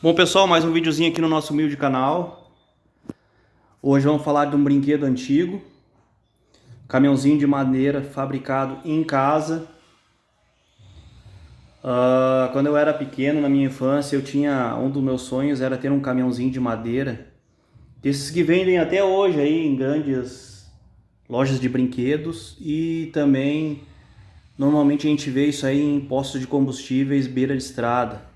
Bom pessoal, mais um videozinho aqui no nosso humilde canal. Hoje vamos falar de um brinquedo antigo, caminhãozinho de madeira fabricado em casa. Quando eu era pequeno, na minha infância, um dos meus sonhos era ter um caminhãozinho de madeira, desses que vendem até hoje aí em grandes lojas de brinquedos, e também normalmente a gente vê isso aí em postos de combustíveis beira de estrada.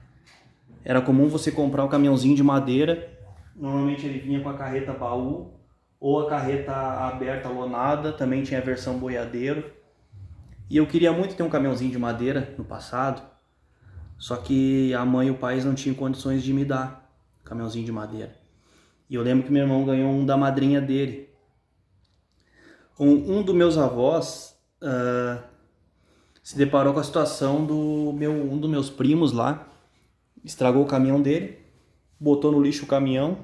Era comum você comprar um caminhãozinho de madeira. Normalmente ele vinha com a carreta baú ou a carreta aberta lonada, também tinha a versão boiadeiro. E eu queria muito ter um caminhãozinho de madeira no passado, só que a mãe e o pai não tinham condições de me dar caminhãozinho de madeira. E eu lembro que meu irmão ganhou um da madrinha dele. Um dos meus avós se deparou com a situação um dos meus primos lá, estragou o caminhão dele, botou no lixo o caminhão.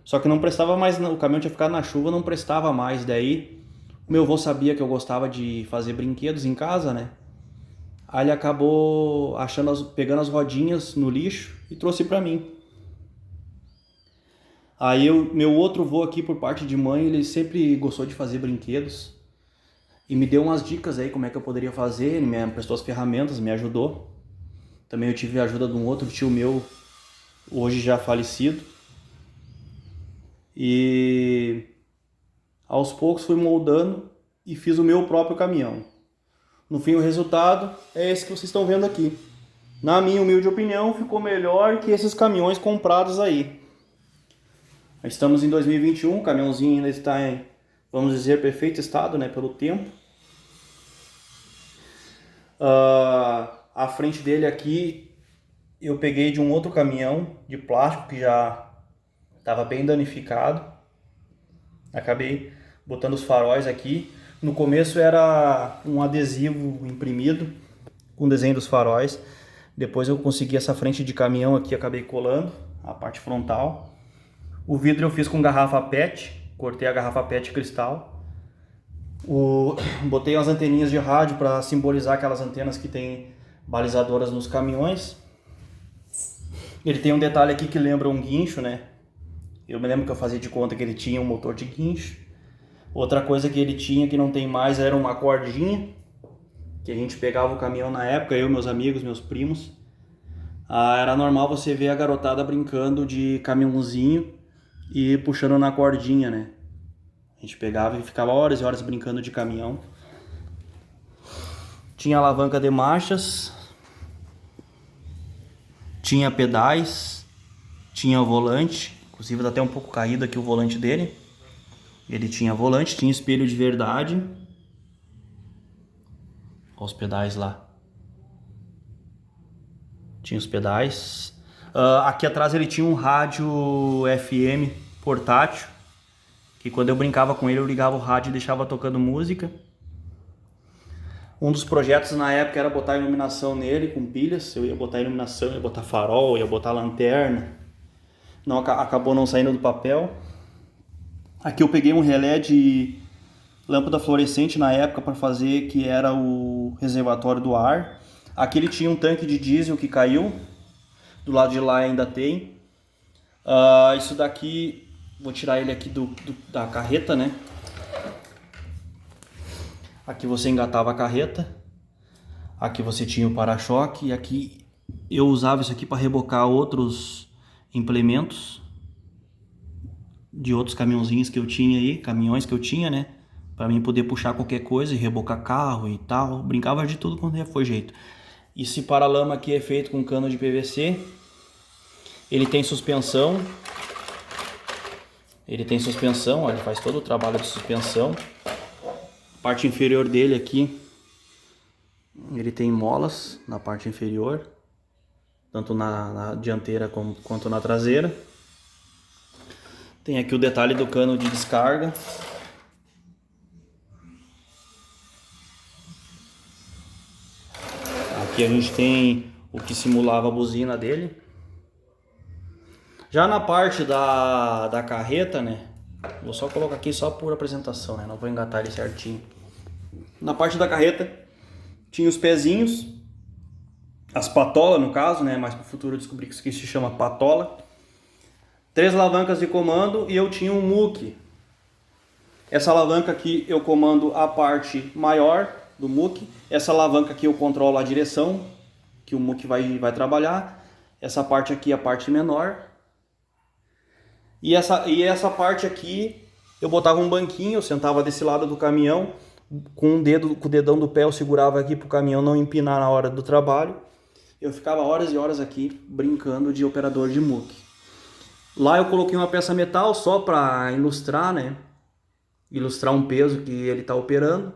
Só que não prestava mais, o caminhão tinha ficado na chuva, não prestava mais. Daí, o meu avô sabia que eu gostava de fazer brinquedos em casa, né? Aí ele acabou pegando as rodinhas no lixo e trouxe pra mim. Aí meu outro avô aqui, por parte de mãe, ele sempre gostou de fazer brinquedos e me deu umas dicas aí como é que eu poderia fazer. Ele me emprestou as ferramentas, me ajudou. Também eu tive a ajuda de um outro tio meu, hoje já falecido. E aos poucos fui moldando e fiz o meu próprio caminhão. No fim, o resultado é esse que vocês estão vendo aqui. Na minha humilde opinião, ficou melhor que esses caminhões comprados aí. Estamos em 2021, o caminhãozinho ainda está em, vamos dizer, perfeito estado, né, pelo tempo. A frente dele aqui eu peguei de um outro caminhão de plástico que já estava bem danificado. Acabei botando os faróis aqui. No começo era um adesivo imprimido com desenho dos faróis. Depois eu consegui essa frente de caminhão aqui, acabei colando a parte frontal. O vidro eu fiz com garrafa PET, cortei a garrafa PET cristal. Botei umas anteninhas de rádio para simbolizar aquelas antenas que tem balizadoras nos caminhões. Ele tem um detalhe aqui que lembra um guincho, né? Eu me lembro que eu fazia de conta que ele tinha um motor de guincho. Outra coisa que ele tinha que não tem mais era uma cordinha, que a gente pegava o caminhão na época, eu, meus amigos, meus primos. Era normal você ver a garotada brincando de caminhãozinho e puxando na cordinha, né? A gente pegava e ficava horas e horas brincando de caminhão. Tinha alavanca de marchas, tinha pedais, tinha o volante, inclusive tá até um pouco caído aqui o volante dele. Ele tinha volante, tinha espelho de verdade. Olha os pedais lá. Tinha os pedais. Aqui atrás ele tinha um rádio FM portátil, que quando eu brincava com ele eu ligava o rádio e deixava tocando música. Um dos projetos na época era botar iluminação nele com pilhas. Eu ia botar iluminação, ia botar farol, ia botar lanterna. Não, acabou não saindo do papel. Aqui eu peguei um relé de lâmpada fluorescente na época para fazer, que era o reservatório do ar. Aqui ele tinha um tanque de diesel que caiu. Do lado de lá ainda tem. Isso daqui, vou tirar ele aqui da carreta, né? Aqui você engatava a carreta. Aqui você tinha o para-choque. E aqui eu usava isso aqui para rebocar outros implementos de outros caminhãozinhos que eu tinha aí, caminhões que eu tinha, né? Para mim poder puxar qualquer coisa e rebocar carro e tal. Brincava de tudo quando foi jeito. Esse paralama aqui é feito com cano de PVC. Ele tem suspensão. Ó, ele faz todo o trabalho de suspensão. A parte inferior dele aqui, ele tem molas na parte inferior, tanto na dianteira quanto na traseira. Tem aqui o detalhe do cano de descarga. Aqui a gente tem o que simulava a buzina dele. Já na parte da carreta, né? Vou só colocar aqui só por apresentação, né? Não vou engatar ele certinho. Na parte da carreta tinha os pezinhos. as patolas no caso, né? Mas pro futuro eu descobri que isso aqui se chama patola. 3 alavancas de comando e eu tinha um muque. Essa alavanca aqui eu comando a parte maior do muque. Essa alavanca aqui eu controlo a direção que o muque vai trabalhar. Essa parte aqui é a parte menor. E essa parte aqui eu botava um banquinho, eu sentava desse lado do caminhão. Com o dedão do pé eu segurava aqui para o caminhão não empinar na hora do trabalho. Eu ficava horas e horas aqui brincando de operador de muque. Lá eu coloquei uma peça metal só para ilustrar, né? Ilustrar um peso que ele está operando.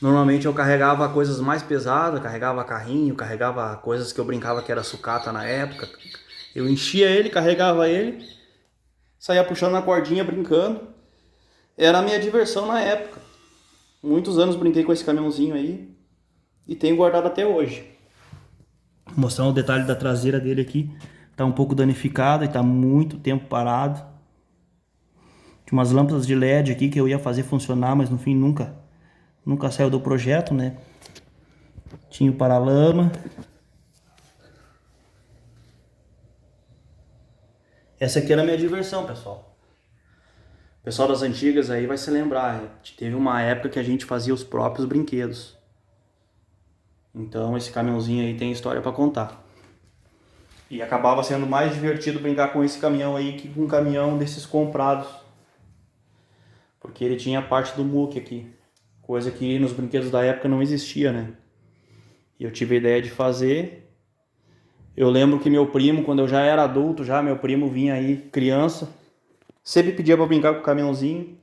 Normalmente eu carregava coisas mais pesadas, carregava carrinho, carregava coisas que eu brincava que era sucata na época. Eu enchia ele, carregava ele, saía puxando na cordinha, brincando. Era a minha diversão na época. Muitos anos brinquei com esse caminhãozinho aí e tenho guardado até hoje. Vou mostrar um detalhe da traseira dele aqui. Tá um pouco danificado e tá muito tempo parado. Tinha umas lâmpadas de LED aqui que eu ia fazer funcionar, mas no fim nunca saiu do projeto, né? Tinha o paralama. Essa aqui era a minha diversão, pessoal. O pessoal das antigas aí vai se lembrar. Teve uma época que a gente fazia os próprios brinquedos. Então esse caminhãozinho aí tem história para contar. E acabava sendo mais divertido brincar com esse caminhão aí que com um caminhão desses comprados. Porque ele tinha a parte do muque aqui. Coisa que nos brinquedos da época não existia, né? E eu tive a ideia de fazer. Eu lembro que meu primo, quando eu já era adulto, meu primo vinha aí, criança. Sempre pedia para brincar com o caminhãozinho.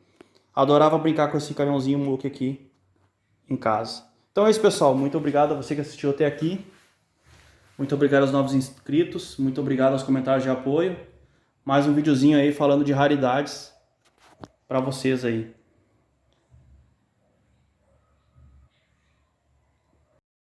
Adorava brincar com esse caminhãozinho muque aqui em casa. Então é isso, pessoal. Muito obrigado a você que assistiu até aqui. Muito obrigado aos novos inscritos. Muito obrigado aos comentários de apoio. Mais um videozinho aí falando de raridades para vocês aí.